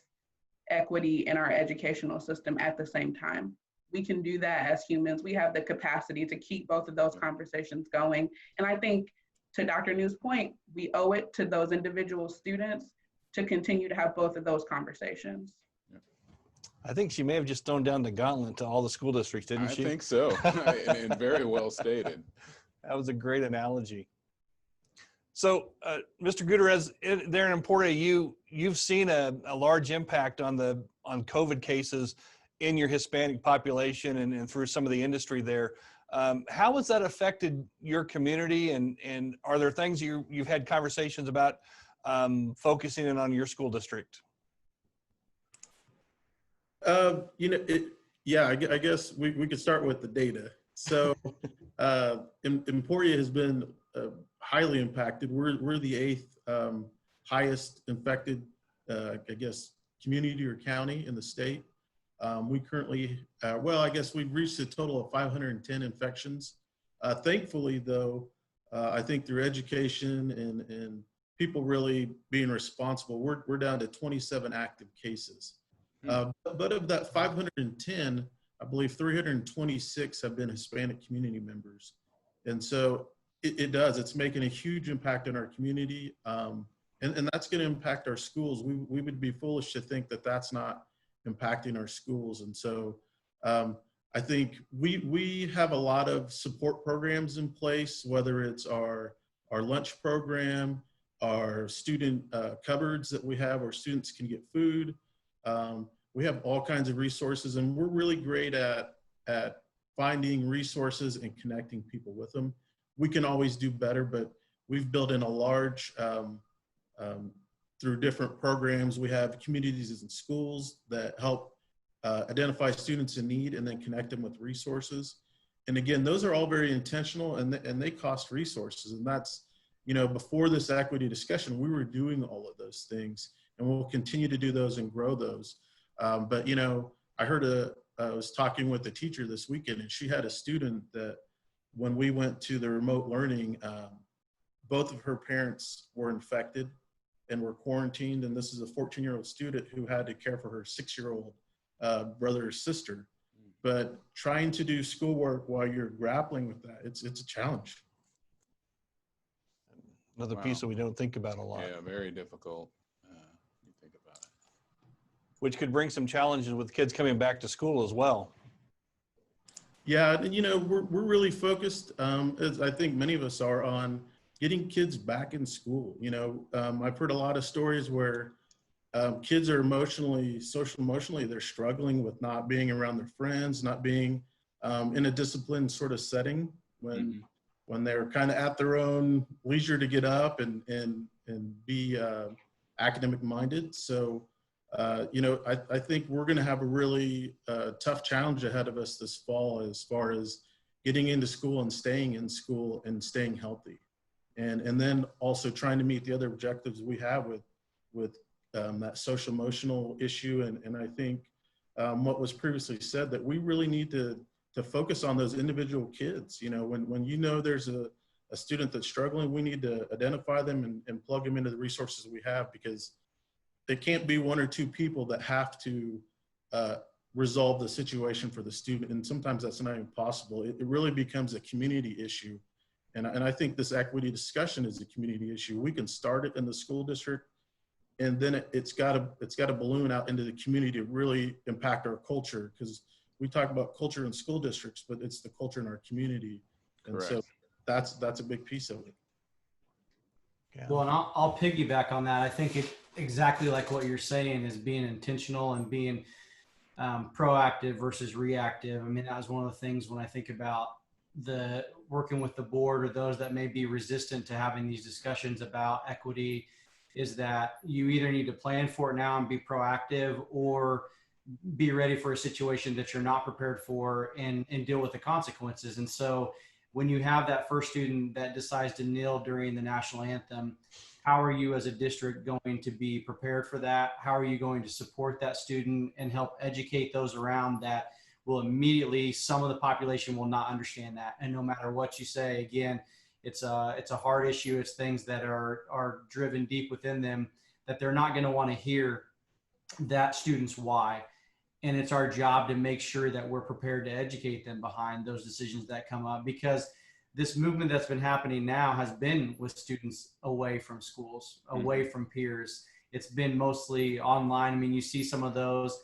equity in our educational system at the same time. We can do that as humans. We have the capacity to keep both of those conversations going. And I think, to Dr. New's point, we owe it to those individual students to continue to have both of those conversations. I think she may have just thrown down the gauntlet to all the school districts, didn't she? I think so, and very well stated. That was a great analogy. So, Mr. Gutierrez, there in Emporia, you've seen a large impact on COVID cases in your Hispanic population and through some of the industry there. How has that affected your community, and are there things you've had conversations about focusing in on your school district? I guess we could start with the data. So Emporia has been highly impacted. We're the 8th highest infected, community or county in the state. We currently, we've reached a total of 510 infections. Thankfully, though, I think through education and people really being responsible. We're down to 27 active cases. But of that 510, I believe 326 have been Hispanic community members. And so it's making a huge impact in our community. And that's going to impact our schools. We would be foolish to think that that's not impacting our schools. And so I think we have a lot of support programs in place, whether it's our lunch program, our student cupboards that we have where students can get food. We have all kinds of resources, and we're really great at finding resources and connecting people with them. We can always do better, but we've built in a large, through different programs, we have communities and schools that help identify students in need and then connect them with resources. And again, those are all very intentional, and they cost resources. And that's, before this equity discussion, we were doing all of those things, and we'll continue to do those and grow those. But I heard I was talking with a teacher this weekend, and she had a student that when we went to the remote learning, both of her parents were infected and were quarantined. And this is a 14-year-old student who had to care for her 6-year-old brother or sister. But trying to do schoolwork while you're grappling with that, it's a challenge. Another piece that we don't think about a lot. Yeah, very difficult. You think about it. Which could bring some challenges with kids coming back to school as well. Yeah, and we're really focused, as I think many of us are, on getting kids back in school. I've heard a lot of stories where kids are social emotionally, they're struggling with not being around their friends, not being in a disciplined sort of setting when they're kind of at their own leisure to get up and be academic minded. So, I think we're going to have a really tough challenge ahead of us this fall as far as getting into school and staying in school and staying healthy. And then also trying to meet the other objectives we have with that social emotional issue. And I think what was previously said, that we really need to focus on those individual kids. When there's a student that's struggling, we need to identify them and plug them into the resources we have, because it can't be one or two people that have to resolve the situation for the student. And sometimes that's not even possible. It really becomes a community issue. And I think this equity discussion is a community issue. We can start it in the school district, and then it's got to balloon out into the community to really impact our culture, because we talk about culture in school districts, but it's the culture in our community. And Correct. So that's a big piece of it. Yeah. Well, and I'll piggyback on that. I think it exactly like what you're saying is being intentional and being proactive versus reactive. I mean, that was one of the things when I think about the working with the board or those that may be resistant to having these discussions about equity, is that you either need to plan for it now and be proactive, or be ready for a situation that you're not prepared for and deal with the consequences. And so when you have that first student that decides to kneel during the national anthem, how are you as a district going to be prepared for that? How are you going to support that student and help educate those around that? Will immediately, some of the population will not understand that. And no matter what you say, again, it's a hard issue. It's things that are driven deep within them that they're not going to want to hear that student's why. And it's our job to make sure that we're prepared to educate them behind those decisions that come up, because this movement that's been happening now has been with students away from schools, away from peers. It's been mostly online. I mean, you see some of those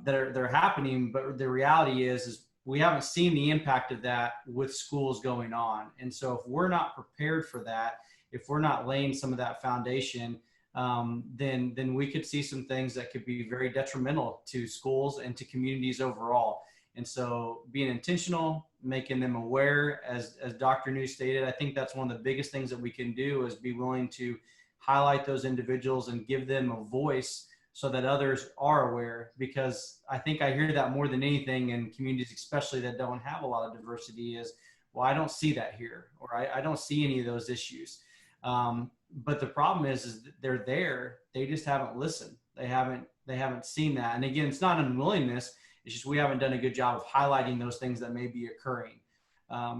they're happening, but the reality is we haven't seen the impact of that with schools going on. And so if we're not prepared for that, if we're not laying some of that foundation, then we could see some things that could be very detrimental to schools and to communities overall. And so being intentional, making them aware, as Dr. New stated, I think that's one of the biggest things that we can do, is be willing to highlight those individuals and give them a voice so that others are aware. Because I think I hear that more than anything in communities, especially that don't have a lot of diversity, is, well, I don't see that here, or I don't see any of those issues. But the problem is that they're there. They just haven't listened. They haven't seen that. And again, it's not unwillingness. It's just we haven't done a good job of highlighting those things that may be occurring.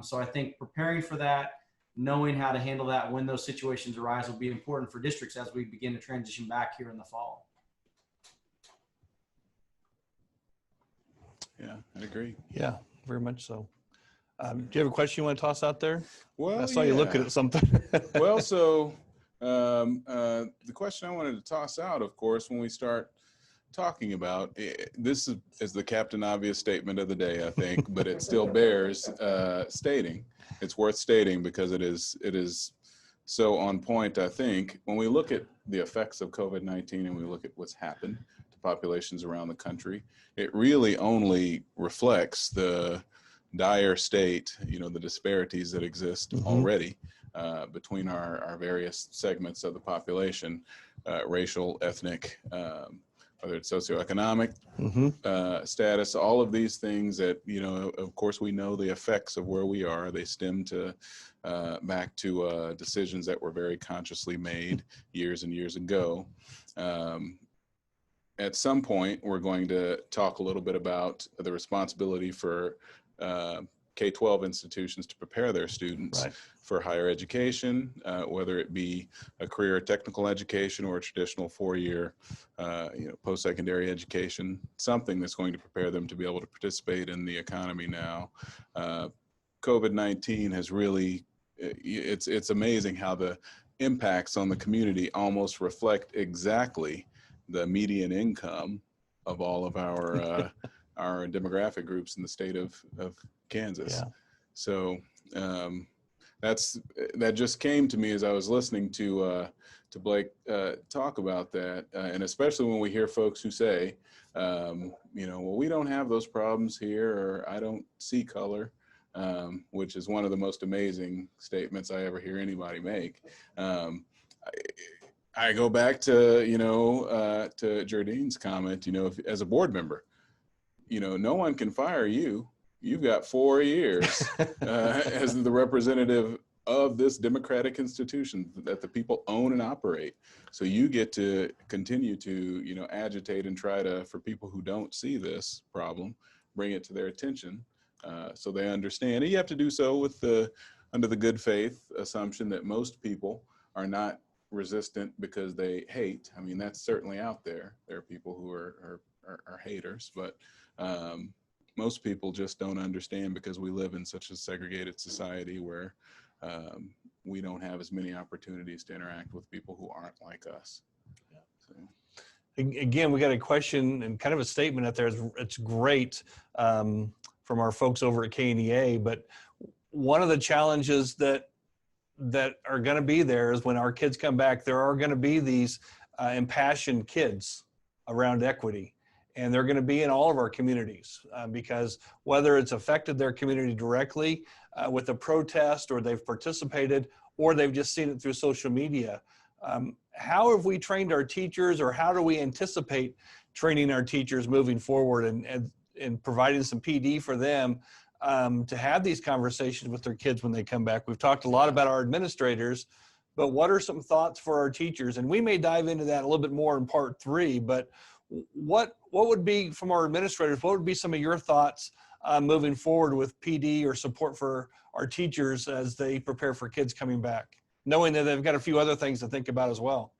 So I think preparing for that, knowing how to handle that when those situations arise will be important for districts as we begin to transition back here in the fall. Yeah, I agree. Yeah, very much so. Do you have a question you want to toss out there? Well, I saw you looking at something. Well, so the question I wanted to toss out, of course, when we start talking about this is the Captain Obvious statement of the day, I think, but it still bears stating. It's worth stating because it is so on point. I think when we look at the effects of COVID-19 and we look at what's happened to populations around the country, it really only reflects the dire state, the disparities that exist already between our various segments of the population, racial, ethnic, whether it's socioeconomic status, all of these things that, of course, we know the effects of where we are. They stem to back to decisions that were very consciously made years and years ago. At some point, we're going to talk a little bit about the responsibility for K-12 institutions to prepare their students for higher education, whether it be a career or technical education or a traditional four-year, post-secondary education, something that's going to prepare them to be able to participate in the economy now. COVID-19 has really, it's amazing how the impacts on the community almost reflect exactly the median income of all of our our demographic groups in the state of Kansas. Yeah. So that just came to me as I was listening to Blake talk about that, and especially when we hear folks who say, well, we don't have those problems here, or I don't see color, which is one of the most amazing statements I ever hear anybody make. I go back to to Jardine's comment. If, as a board member, no one can fire you. You've got 4 years as the representative of this democratic institution that the people own and operate. So you get to continue to, agitate and try to, for people who don't see this problem, bring it to their attention so they understand. And you have to do so with under the good faith assumption that most people are not resistant because they hate. I mean, that's certainly out there. There are people who are haters, but most people just don't understand because we live in such a segregated society where we don't have as many opportunities to interact with people who aren't like us. Yeah. So. Again, we got a question and kind of a statement out there. It's great from our folks over at KNEA, but one of the challenges that are going to be there is when our kids come back, there are going to be these impassioned kids around equity. And they're going to be in all of our communities because whether it's affected their community directly with a protest, or they've participated, or they've just seen it through social media. How have we trained our teachers, or how do we anticipate training our teachers moving forward and providing some PD for them to have these conversations with their kids when they come back? We've talked a lot about our administrators, but what are some thoughts for our teachers? And we may dive into that a little bit more in part 3, but what would be, from our administrators, what would be some of your thoughts moving forward with PD or support for our teachers as they prepare for kids coming back, knowing that they've got a few other things to think about as well?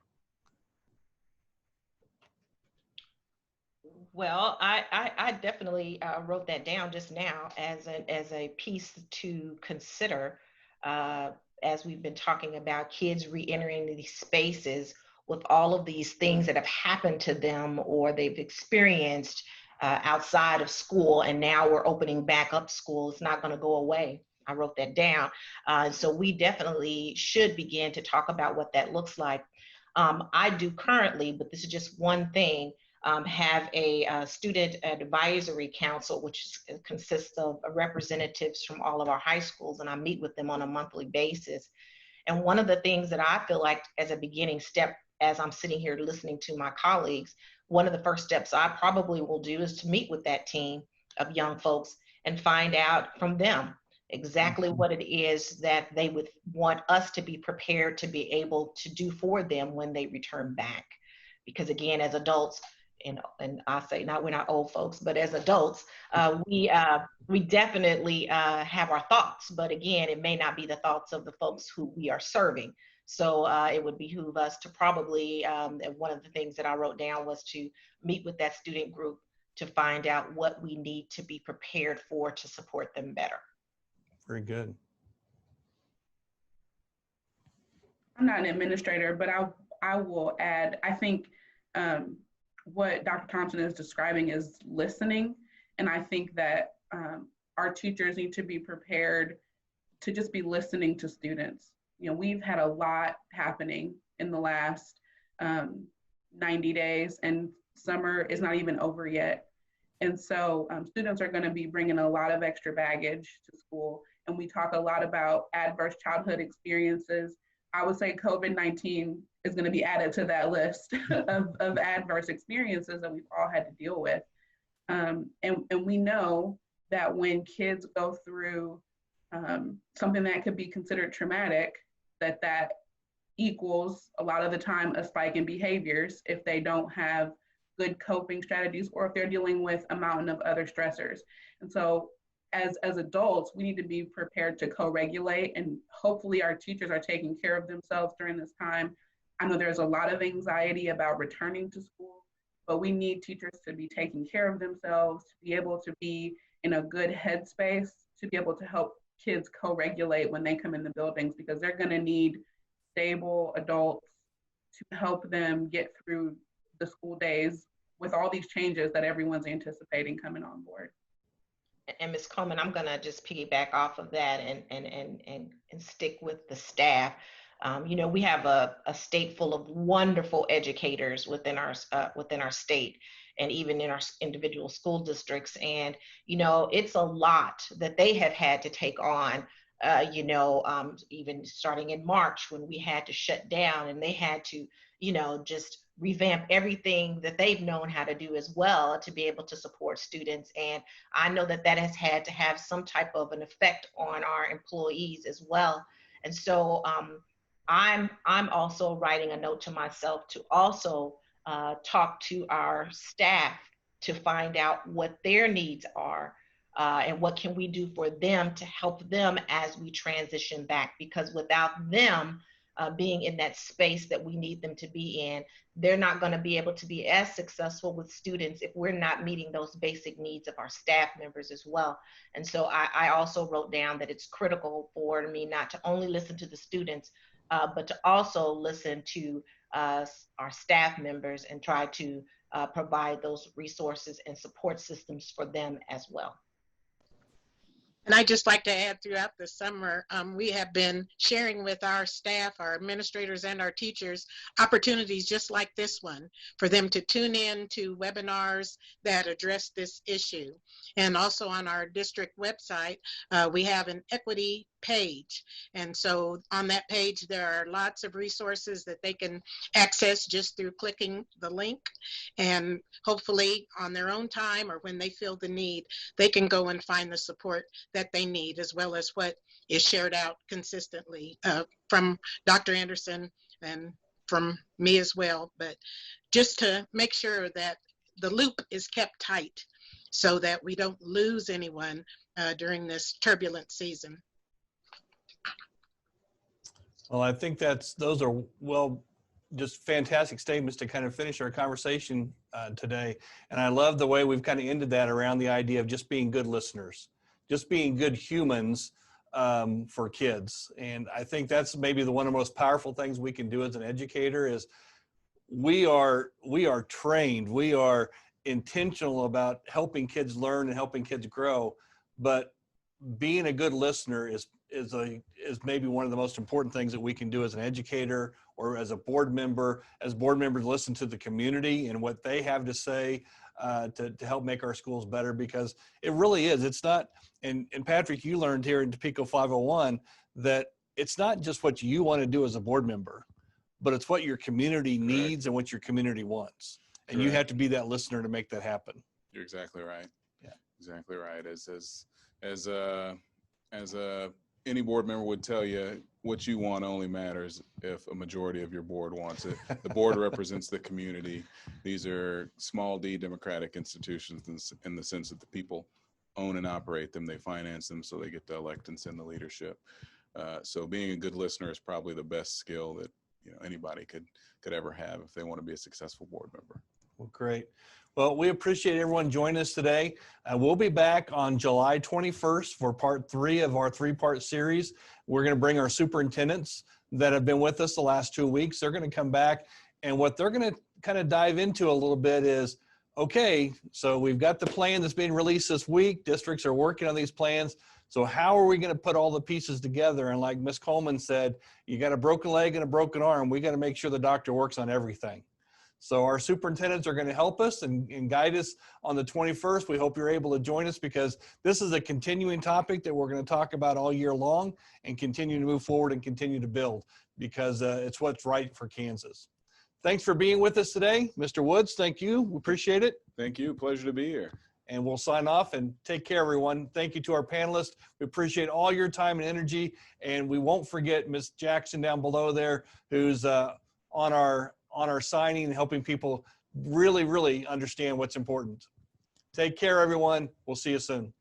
Well, I definitely wrote that down just now as a piece to consider as we've been talking about kids re-entering these spaces with all of these things that have happened to them or they've experienced outside of school, and now we're opening back up school. It's not going to go away. I wrote that down. So we definitely should begin to talk about what that looks like. I do currently, but this is just one thing, have a student advisory council, which consists of representatives from all of our high schools, and I meet with them on a monthly basis. And one of the things that I feel like as a beginning step, as I'm sitting here listening to my colleagues, one of the first steps I probably will do is to meet with that team of young folks and find out from them exactly what it is that they would want us to be prepared to be able to do for them when they return back. Because again, as adults, and I say not we're not old folks, but as adults, we definitely have our thoughts, but again, it may not be the thoughts of the folks who we are serving. So it would behoove us to probably, and one of the things that I wrote down was to meet with that student group to find out what we need to be prepared for to support them better. Very good. I'm not an administrator, but I will add, I think what Dr. Thompson is describing is listening. And I think that our teachers need to be prepared to just be listening to students. You know, we've had a lot happening in the last 90 days, and summer is not even over yet. And so students are going to be bringing a lot of extra baggage to school. And we talk a lot about adverse childhood experiences. I would say COVID-19 is going to be added to that list of adverse experiences that we've all had to deal with. And we know that when kids go through something that could be considered traumatic, that equals a lot of the time a spike in behaviors if they don't have good coping strategies or if they're dealing with a mountain of other stressors. And so as adults, we need to be prepared to co-regulate, and hopefully our teachers are taking care of themselves during this time. I know there's a lot of anxiety about returning to school, but we need teachers to be taking care of themselves, to be able to be in a good headspace, to be able to help kids co-regulate when they come in the buildings, because they're going to need stable adults to help them get through the school days with all these changes that everyone's anticipating coming on board. And Ms. Coleman, I'm gonna just piggyback off of that and stick with the staff. You know, we have a state full of wonderful educators within our state, and even in our individual school districts. And you know, it's a lot that they have had to take on. You know, even starting in March when we had to shut down, and they had to, you know, just revamp everything that they've known how to do as well to be able to support students. And I know that has had to have some type of an effect on our employees as well. And so I'm also writing a note to myself to also talk to our staff to find out what their needs are and what can we do for them to help them as we transition back, because without them being in that space that we need them to be in, they're not going to be able to be as successful with students if we're not meeting those basic needs of our staff members as well. And so I also wrote down that it's critical for me not to only listen to the students, but to also listen to our staff members and try to provide those resources and support systems for them as well. And I'd just like to add, throughout the summer, we have been sharing with our staff, our administrators, and our teachers opportunities just like this one for them to tune in to webinars that address this issue. And also on our district website, we have an equity page. And so on that page, there are lots of resources that they can access just through clicking the link. And hopefully on their own time or when they feel the need, they can go and find the support that they need, as well as what is shared out consistently from Dr. Anderson and from me as well. But just to make sure that the loop is kept tight so that we don't lose anyone during this turbulent season. Well, I think those are, well, just fantastic statements to kind of finish our conversation today. And I love the way we've kind of ended that around the idea of just being good listeners, just being good humans for kids. And I think that's maybe one of the most powerful things we can do as an educator is we are trained, we are intentional about helping kids learn and helping kids grow, but being a good listener is maybe one of the most important things that we can do as an educator or as a board member. As board members, listen to the community and what they have to say to help make our schools better, because it really is. It's not, and Patrick, you learned here in Topeka 501 that it's not just what you want to do as a board member, but it's what your community needs and what your community wants. And you have to be that listener to make that happen. You're exactly right. Yeah, exactly right. As a any board member would tell you, what you want only matters if a majority of your board wants it. The board represents the community. These are small d democratic institutions in the sense that the people own and operate them. They finance them, so they get to elect and send the leadership. So being a good listener is probably the best skill that anybody could ever have if they want to be a successful board member. Well, great. Well, we appreciate everyone joining us today. We'll be back on July 21st for part 3 of our 3-part series. We're going to bring our superintendents that have been with us the last 2 weeks. They're going to come back, and what they're going to kind of dive into a little bit is, okay, so we've got the plan that's being released this week. Districts are working on these plans. So how are we going to put all the pieces together? And like Ms. Coleman said, you got a broken leg and a broken arm. We got to make sure the doctor works on everything. So our superintendents are going to help us and guide us on the 21st. We hope you're able to join us, because this is a continuing topic that we're going to talk about all year long and continue to move forward and continue to build, because it's what's right for Kansas. Thanks for being with us today. Mr. Woods, thank you. We appreciate it. Thank you. Pleasure to be here. And we'll sign off, and take care, everyone. Thank you to our panelists. We appreciate all your time and energy. And we won't forget Ms. Jackson down below there, who's on our signing and helping people really, really understand what's important. Take care, everyone. We'll see you soon.